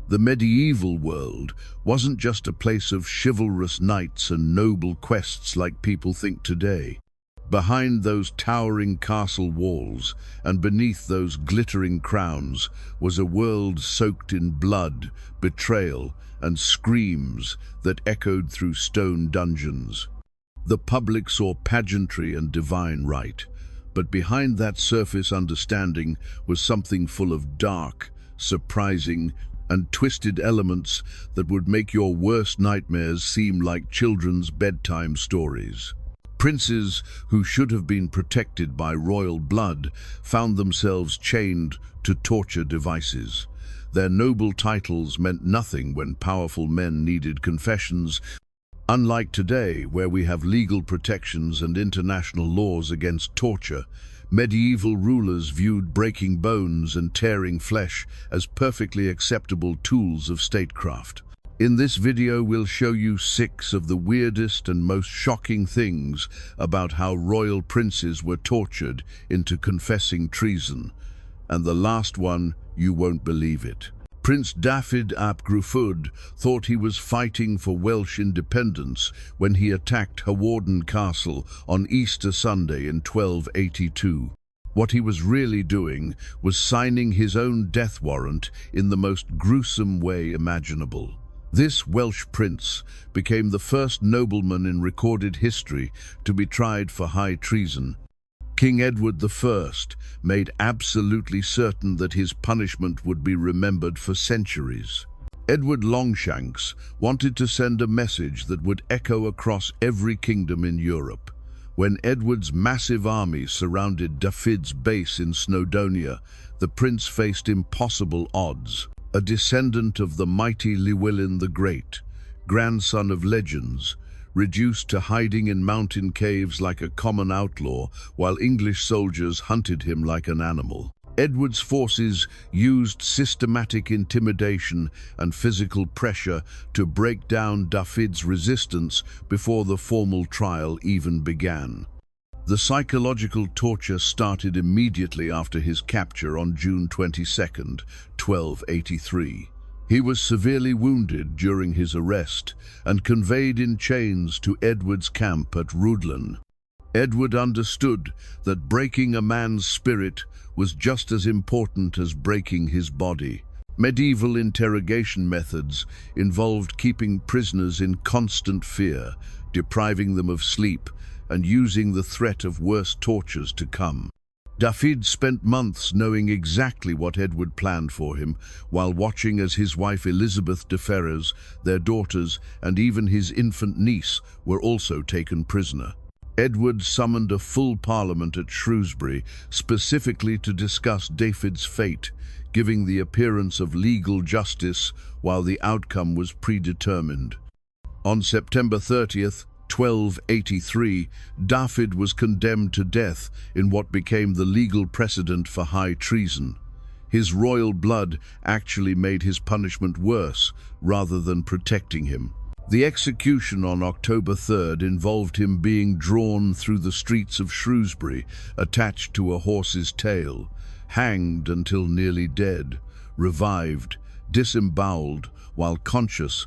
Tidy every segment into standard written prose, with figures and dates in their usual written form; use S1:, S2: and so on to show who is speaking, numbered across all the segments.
S1: The medieval world wasn't just a place of chivalrous knights and noble quests like people think today. Behind those towering castle walls and beneath those glittering crowns was a world soaked in blood, betrayal, and screams that echoed through stone dungeons. The public saw pageantry and divine right, but behind that surface understanding was something full of dark, surprising, and twisted elements that would make your worst nightmares seem like children's bedtime stories. Princes who should have been protected by royal blood found themselves chained to torture devices. Their noble titles meant nothing when powerful men needed confessions. Unlike today, where we have legal protections and international laws against torture, medieval rulers viewed breaking bones and tearing flesh as perfectly acceptable tools of statecraft. In this video, we'll show you 6 of the weirdest and most shocking things about how royal princes were tortured into confessing treason. And the last one, you won't believe it. Prince Dafydd ap Gruffudd thought he was fighting for Welsh independence when he attacked Hawarden Castle on Easter Sunday in 1282. What he was really doing was signing his own death warrant in the most gruesome way imaginable. This Welsh prince became the first nobleman in recorded history to be tried for high treason. King Edward I made absolutely certain that his punishment would be remembered for centuries. Edward Longshanks wanted to send a message that would echo across every kingdom in Europe. When Edward's massive army surrounded Dafydd's base in Snowdonia, the prince faced impossible odds. A descendant of the mighty Llywelyn the Great, grandson of legends, reduced to hiding in mountain caves like a common outlaw while English soldiers hunted him like an animal. Edward's forces used systematic intimidation and physical pressure to break down Dafydd's resistance before the formal trial even began. The psychological torture started immediately after his capture on June 22, 1283. He was severely wounded during his arrest and conveyed in chains to Edward's camp at Rhuddlan. Edward understood that breaking a man's spirit was just as important as breaking his body. Medieval interrogation methods involved keeping prisoners in constant fear, depriving them of sleep, and using the threat of worse tortures to come. Dafydd spent months knowing exactly what Edward planned for him, while watching as his wife Elizabeth de Ferrers, their daughters, and even his infant niece were also taken prisoner. Edward summoned a full parliament at Shrewsbury specifically to discuss Dafydd's fate, giving the appearance of legal justice while the outcome was predetermined. On September 30th, 1283, Dafydd was condemned to death in what became the legal precedent for high treason. His royal blood actually made his punishment worse, rather than protecting him. The execution on October 3rd involved him being drawn through the streets of Shrewsbury, attached to a horse's tail, hanged until nearly dead, revived, disemboweled while conscious,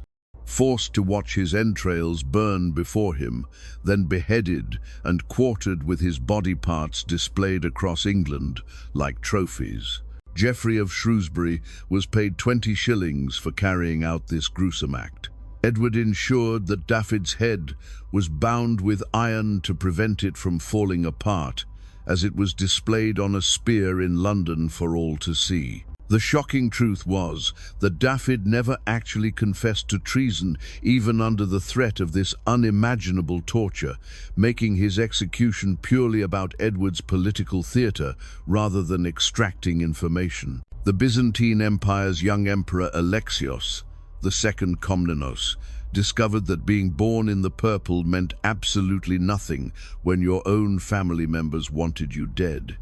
S1: forced to watch his entrails burn before him, then beheaded and quartered with his body parts displayed across England like trophies. Geoffrey of Shrewsbury was paid 20 shillings for carrying out this gruesome act. Edward ensured that Dafydd's head was bound with iron to prevent it from falling apart, as it was displayed on a spear in London for all to see. The shocking truth was that Dafydd never actually confessed to treason, even under the threat of this unimaginable torture, making his execution purely about Edward's political theatre rather than extracting information. The Byzantine Empire's young emperor Alexios, the second Komnenos, discovered that being born in the purple meant absolutely nothing when your own family members wanted you dead.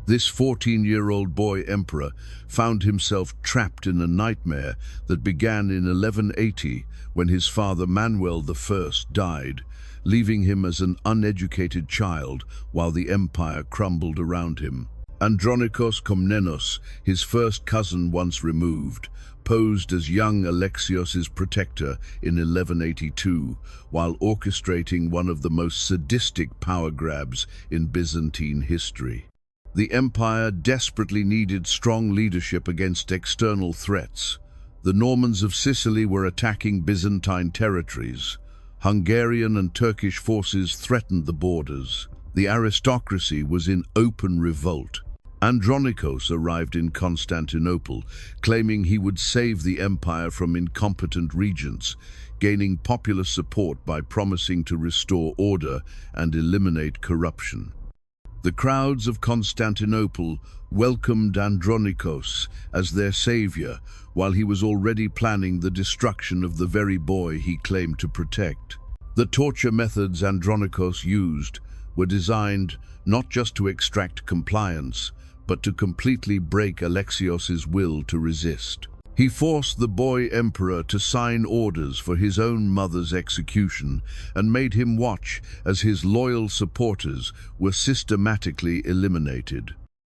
S1: This 14-year-old boy emperor found himself trapped in a nightmare that began in 1180 when his father Manuel I died, leaving him as an uneducated child while the empire crumbled around him. Andronikos Komnenos, his first cousin once removed, posed as young Alexios's protector in 1182, while orchestrating one of the most sadistic power grabs in Byzantine history. The empire desperately needed strong leadership against external threats. The Normans of Sicily were attacking Byzantine territories. Hungarian and Turkish forces threatened the borders. The aristocracy was in open revolt. Andronikos arrived in Constantinople, claiming he would save the empire from incompetent regents, gaining popular support by promising to restore order and eliminate corruption. The crowds of Constantinople welcomed Andronikos as their savior, while he was already planning the destruction of the very boy he claimed to protect. The torture methods Andronikos used were designed not just to extract compliance, but to completely break Alexios's will to resist. He forced the boy emperor to sign orders for his own mother's execution and made him watch as his loyal supporters were systematically eliminated.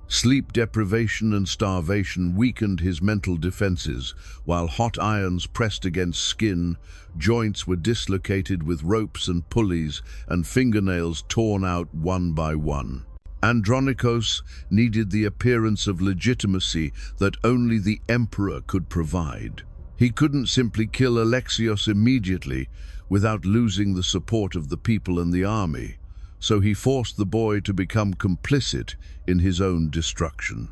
S1: Sleep deprivation and starvation weakened his mental defenses, while hot irons pressed against skin, joints were dislocated with ropes and pulleys, and fingernails torn out one by one. Andronikos needed the appearance of legitimacy that only the emperor could provide. He couldn't simply kill Alexios immediately without losing the support of the people and the army, so he forced the boy to become complicit in his own destruction.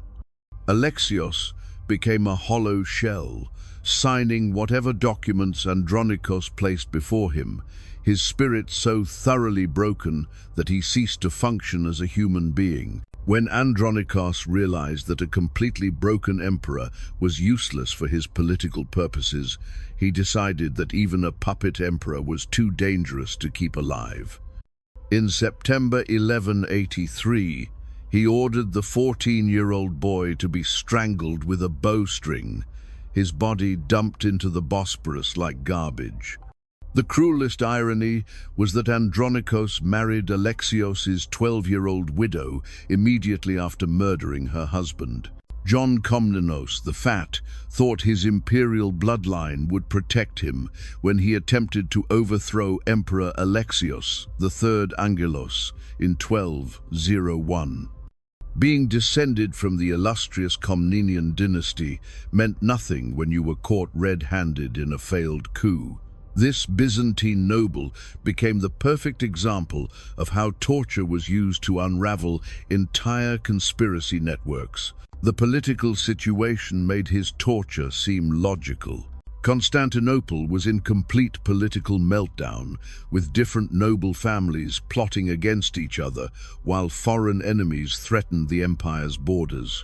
S1: Alexios became a hollow shell, signing whatever documents Andronikos placed before him, his spirit so thoroughly broken that he ceased to function as a human being. When Andronikos realized that a completely broken emperor was useless for his political purposes, he decided that even a puppet emperor was too dangerous to keep alive. In September 1183, he ordered the 14-year-old boy to be strangled with a bowstring, his body dumped into the Bosporus like garbage. The cruelest irony was that Andronikos married Alexios's 12-year-old widow immediately after murdering her husband. John Komnenos, the Fat, thought his imperial bloodline would protect him when he attempted to overthrow Emperor Alexios III Angelos in 1201. Being descended from the illustrious Komnenian dynasty meant nothing when you were caught red-handed in a failed coup. This Byzantine noble became the perfect example of how torture was used to unravel entire conspiracy networks. The political situation made his torture seem logical. Constantinople was in complete political meltdown, with different noble families plotting against each other, while foreign enemies threatened the empire's borders.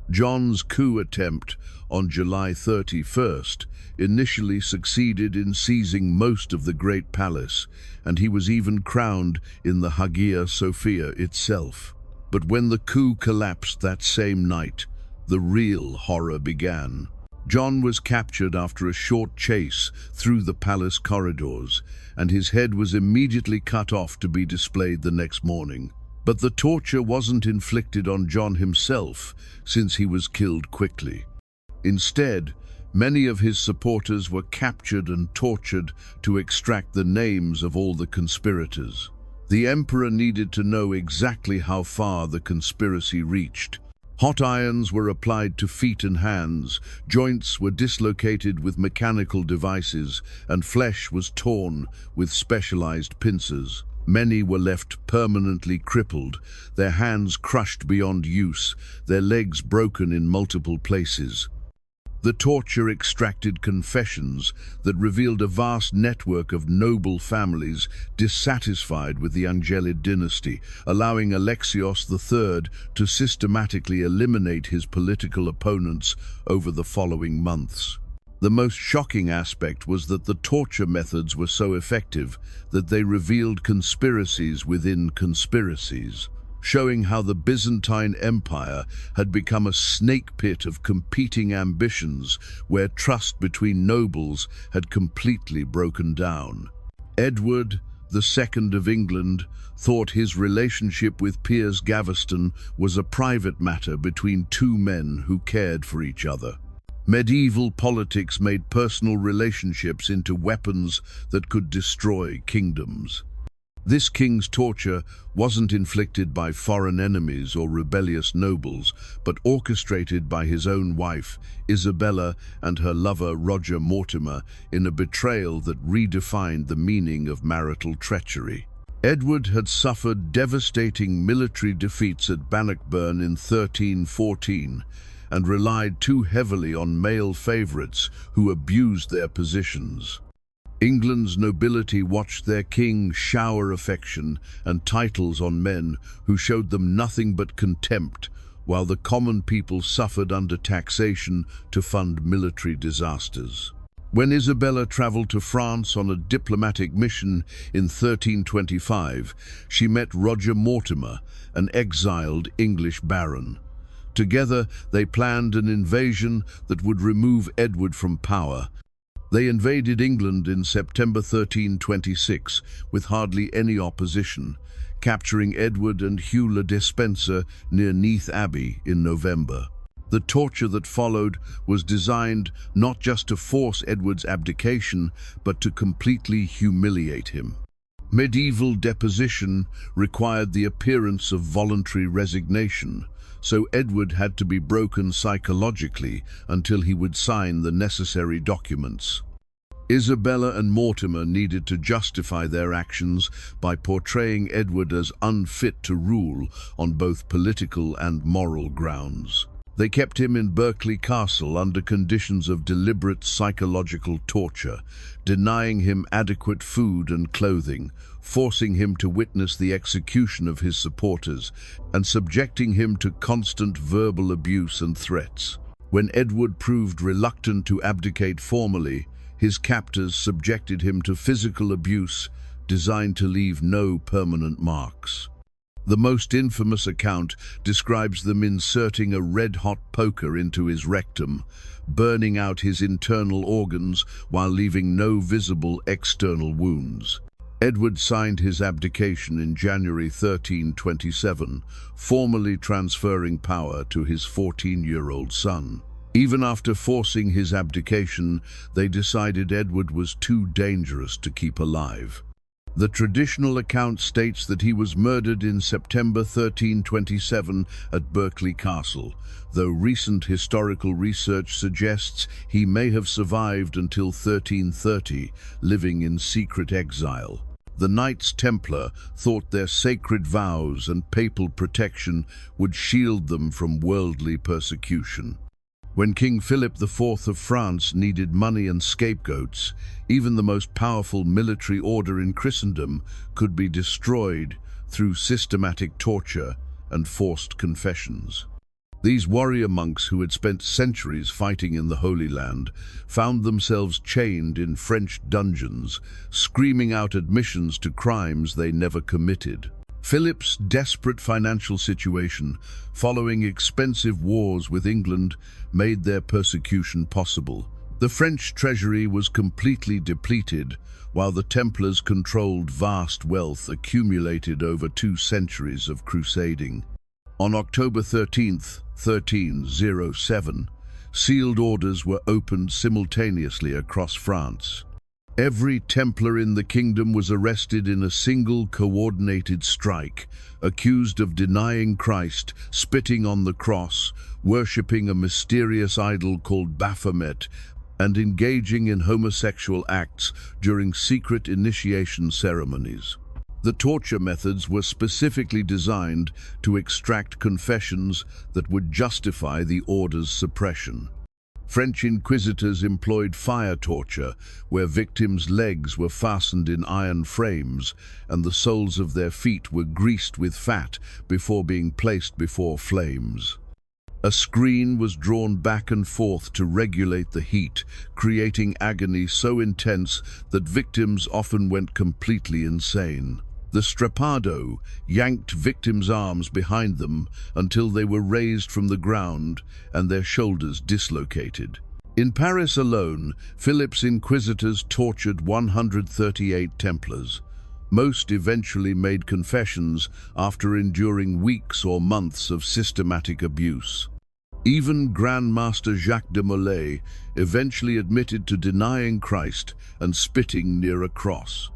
S1: John's coup attempt on July 31st initially succeeded in seizing most of the Great Palace, and he was even crowned in the Hagia Sophia itself. But when the coup collapsed that same night, the real horror began. John was captured after a short chase through the palace corridors, and his head was immediately cut off to be displayed the next morning. But the torture wasn't inflicted on John himself, since he was killed quickly. Instead, many of his supporters were captured and tortured to extract the names of all the conspirators. The emperor needed to know exactly how far the conspiracy reached. Hot irons were applied to feet and hands, joints were dislocated with mechanical devices, and flesh was torn with specialized pincers. Many were left permanently crippled, their hands crushed beyond use, their legs broken in multiple places. The torture extracted confessions that revealed a vast network of noble families dissatisfied with the Angelid dynasty, allowing Alexios III to systematically eliminate his political opponents over the following months. The most shocking aspect was that the torture methods were so effective that they revealed conspiracies within conspiracies, showing how the Byzantine Empire had become a snake pit of competing ambitions where trust between nobles had completely broken down. Edward II of England thought his relationship with Piers Gaveston was a private matter between two men who cared for each other. Medieval politics made personal relationships into weapons that could destroy kingdoms. This king's torture wasn't inflicted by foreign enemies or rebellious nobles, but orchestrated by his own wife, Isabella, and her lover, Roger Mortimer, in a betrayal that redefined the meaning of marital treachery. Edward had suffered devastating military defeats at Bannockburn in 1314 and relied too heavily on male favourites who abused their positions. England's nobility watched their king shower affection and titles on men who showed them nothing but contempt, while the common people suffered under taxation to fund military disasters. When Isabella travelled to France on a diplomatic mission in 1325, she met Roger Mortimer, an exiled English baron. Together, they planned an invasion that would remove Edward from power. They invaded England in September 1326 with hardly any opposition, capturing Edward and Hugh le Despencer near Neath Abbey in November. The torture that followed was designed not just to force Edward's abdication, but to completely humiliate him. Medieval deposition required the appearance of voluntary resignation, so Edward had to be broken psychologically until he would sign the necessary documents. Isabella and Mortimer needed to justify their actions by portraying Edward as unfit to rule on both political and moral grounds. They kept him in Berkeley Castle under conditions of deliberate psychological torture, denying him adequate food and clothing, forcing him to witness the execution of his supporters, and subjecting him to constant verbal abuse and threats. When Edward proved reluctant to abdicate formally, his captors subjected him to physical abuse designed to leave no permanent marks. The most infamous account describes them inserting a red-hot poker into his rectum, burning out his internal organs while leaving no visible external wounds. Edward signed his abdication in January 1327, formally transferring power to his 14-year-old son. Even after forcing his abdication, they decided Edward was too dangerous to keep alive. The traditional account states that he was murdered in September 1327 at Berkeley Castle, though recent historical research suggests he may have survived until 1330, living in secret exile. The Knights Templar thought their sacred vows and papal protection would shield them from worldly persecution. When King Philip IV of France needed money and scapegoats, even the most powerful military order in Christendom could be destroyed through systematic torture and forced confessions. These warrior monks who had spent centuries fighting in the Holy Land found themselves chained in French dungeons, screaming out admissions to crimes they never committed. Philip's desperate financial situation, following expensive wars with England, made their persecution possible. The French treasury was completely depleted, while the Templars controlled vast wealth accumulated over 2 centuries of crusading. On October 13, 1307, sealed orders were opened simultaneously across France. Every Templar in the kingdom was arrested in a single coordinated strike, accused of denying Christ, spitting on the cross, worshipping a mysterious idol called Baphomet, and engaging in homosexual acts during secret initiation ceremonies. The torture methods were specifically designed to extract confessions that would justify the order's suppression. French inquisitors employed fire torture, where victims' legs were fastened in iron frames and the soles of their feet were greased with fat before being placed before flames. A screen was drawn back and forth to regulate the heat, creating agony so intense that victims often went completely insane. The strappado yanked victims' arms behind them until they were raised from the ground and their shoulders dislocated. In Paris alone, Philip's inquisitors tortured 138 Templars. Most eventually made confessions after enduring weeks or months of systematic abuse. Even Grand Master Jacques de Molay eventually admitted to denying Christ and spitting near a cross.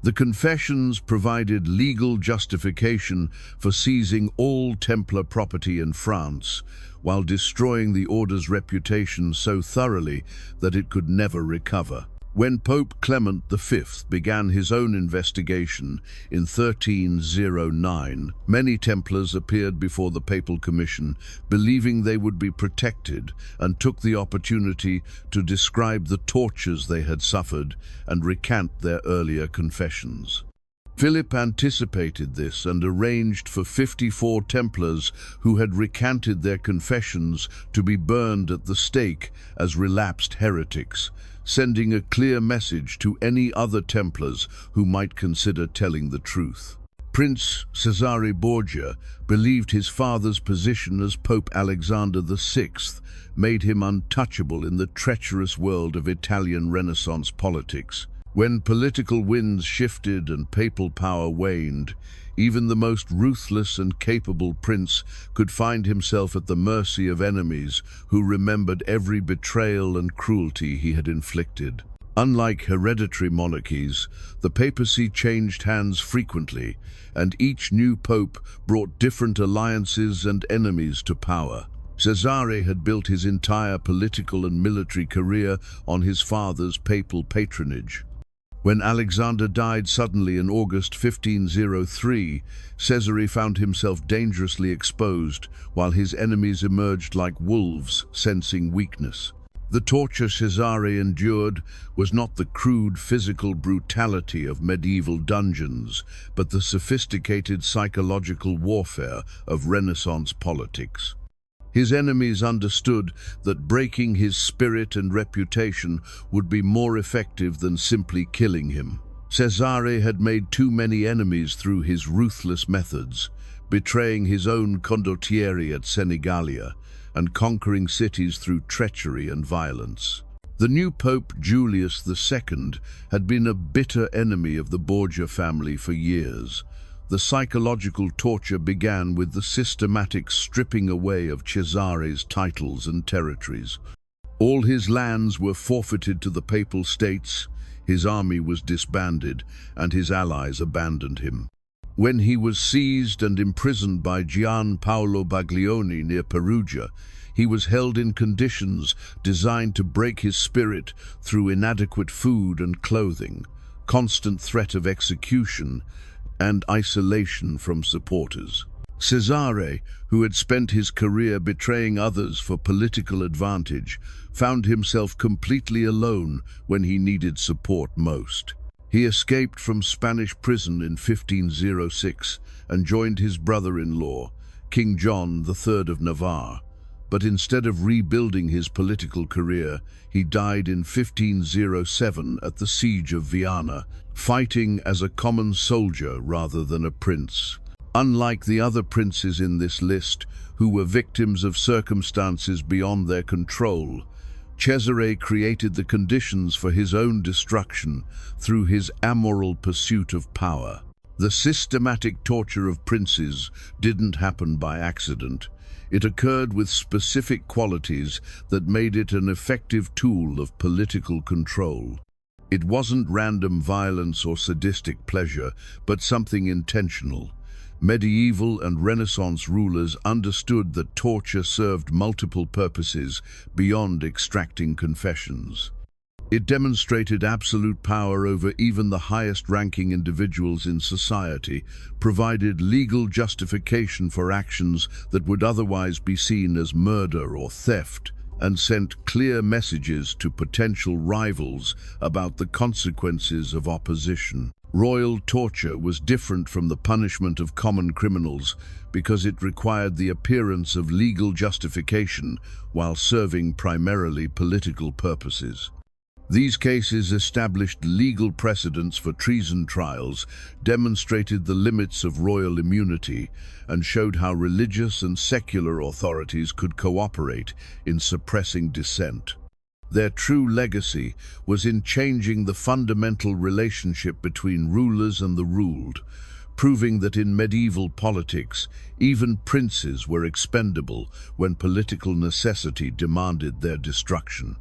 S1: The confessions provided legal justification for seizing all Templar property in France, while destroying the order's reputation so thoroughly that it could never recover. When Pope Clement V began his own investigation in 1309, many Templars appeared before the Papal Commission, believing they would be protected, and took the opportunity to describe the tortures they had suffered and recant their earlier confessions. Philip anticipated this and arranged for 54 Templars who had recanted their confessions to be burned at the stake as relapsed heretics, sending a clear message to any other Templars who might consider telling the truth. Prince Cesare Borgia believed his father's position as Pope Alexander VI made him untouchable in the treacherous world of Italian Renaissance politics. When political winds shifted and papal power waned, even the most ruthless and capable prince could find himself at the mercy of enemies who remembered every betrayal and cruelty he had inflicted. Unlike hereditary monarchies, the papacy changed hands frequently, and each new pope brought different alliances and enemies to power. Cesare had built his entire political and military career on his father's papal patronage. When Alexander died suddenly in August 1503, Cesare found himself dangerously exposed, while his enemies emerged like wolves, sensing weakness. The torture Cesare endured was not the crude physical brutality of medieval dungeons, but the sophisticated psychological warfare of Renaissance politics. His enemies understood that breaking his spirit and reputation would be more effective than simply killing him. Cesare had made too many enemies through his ruthless methods, betraying his own condottieri at Senigallia and conquering cities through treachery and violence. The new Pope Julius II had been a bitter enemy of the Borgia family for years. The psychological torture began with the systematic stripping away of Cesare's titles and territories. All his lands were forfeited to the Papal States, his army was disbanded, and his allies abandoned him. When he was seized and imprisoned by Gian Paolo Baglioni near Perugia, he was held in conditions designed to break his spirit through inadequate food and clothing, constant threat of execution, and isolation from supporters. Cesare, who had spent his career betraying others for political advantage, found himself completely alone when he needed support most. He escaped from Spanish prison in 1506 and joined his brother-in-law, King John III of Navarre. But instead of rebuilding his political career, he died in 1507 at the Siege of Viana, fighting as a common soldier rather than a prince. Unlike the other princes in this list, who were victims of circumstances beyond their control, Cesare created the conditions for his own destruction through his amoral pursuit of power. The systematic torture of princes didn't happen by accident. It occurred with specific qualities that made it an effective tool of political control. It wasn't random violence or sadistic pleasure, but something intentional. Medieval and Renaissance rulers understood that torture served multiple purposes beyond extracting confessions. It demonstrated absolute power over even the highest-ranking individuals in society, provided legal justification for actions that would otherwise be seen as murder or theft, and sent clear messages to potential rivals about the consequences of opposition. Royal torture was different from the punishment of common criminals because it required the appearance of legal justification while serving primarily political purposes. These cases established legal precedents for treason trials, demonstrated the limits of royal immunity, and showed how religious and secular authorities could cooperate in suppressing dissent. Their true legacy was in changing the fundamental relationship between rulers and the ruled, proving that in medieval politics, even princes were expendable when political necessity demanded their destruction.